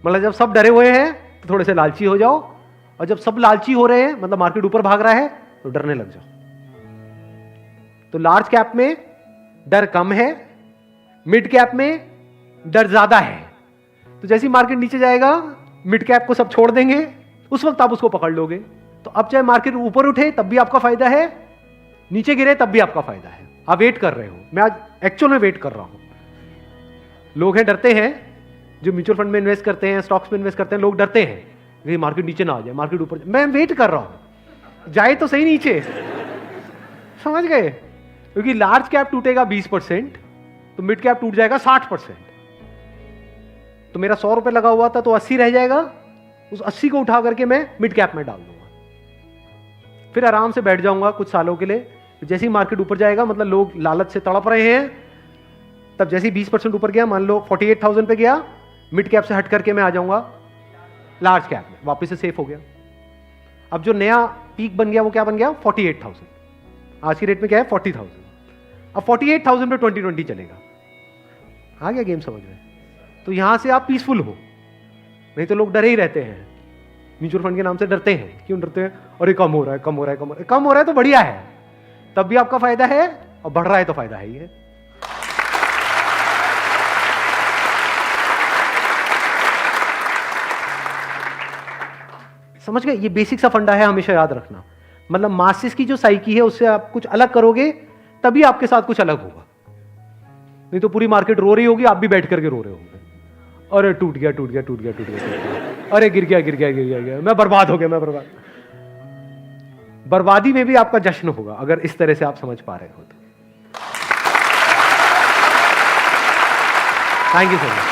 मतलब जब सब डरे हुए हैं तो थोड़े से लालची हो जाओ, और जब सब लालची हो रहे हैं मतलब मार्केट ऊपर भाग रहा है तो डरने लग जाओ। तो लार्ज कैप में डर कम है, मिड कैप में डर ज्यादा है। तो जैसी मार्केट नीचे जाएगा मिड कैप को सब छोड़ देंगे, उस वक्त आप उसको पकड़ लोगे। तो अब चाहे मार्केट ऊपर उठे तब भी आपका फायदा है, नीचे गिरे तब भी आपका फायदा है। आप वेट कर रहे हो, मैं आज एक्चुअल में वेट कर रहा हूं। लोग हैं डरते हैं, जो म्यूचुअल फंड में इन्वेस्ट करते हैं, स्टॉक्स में इन्वेस्ट करते हैं, लोग डरते हैं कि मार्केट नीचे ना आ जाए, मार्केट ऊपर। मैं वेट कर रहा हूं, जाए तो सही नीचे। समझ गए? क्योंकि लार्ज कैप टूटेगा 20%, तो मिड कैप टूट जाएगा 60%। तो मेरा 100 रुपए लगा हुआ था तो 80 रह जाएगा, उस 80 को उठा करके मैं मिड कैप में डाल दूंगा, फिर आराम से बैठ जाऊंगा कुछ सालों के लिए। जैसे ही मार्केट ऊपर जाएगा, मतलब लोग लालच से तड़प रहे हैं, तब जैसे ही 20% ऊपर गया, मान लो 48,000 पे गया, मिड कैप से हट करके मैं आ जाऊंगा लार्ज कैप में, वापस से सेफ हो गया। अब जो नया पीक बन गया वो क्या बन गया? 48,000। आज की रेट में क्या है? 40,000। अब 48,000 पे 2020 चलेगा। आ गया गेम समझ में? तो यहां से आप पीसफुल हो, नहीं तो लोग डरे ही रहते हैं, म्यूचुअल फंड के नाम से डरते हैं। क्यों डरते हैं? अरे कम हो रहा है, कम हो रहा है, कम हो रहा है। कम हो रहा है तो बढ़िया है, तब भी आपका फायदा है, और बढ़ रहा है तो फायदा है ही है। समझ गए? ये बेसिक सा फंडा है, हमेशा याद रखना। मतलब मासिस की जो साइकी है उससे आप कुछ अलग करोगे तभी आपके साथ कुछ अलग होगा, नहीं तो पूरी मार्केट रो रही होगी, आप भी बैठ करके रो रहे होंगे। अरे टूट गया, टूट गया, टूट गया, टूट गया, अरे गिर गया, गिर गया, गिर गया, मैं बर्बाद हो गया, मैं बर्बाद। बर्बादी में भी आपका जश्न होगा अगर इस तरह से आप समझ पा रहे हो तो। Thank you so much.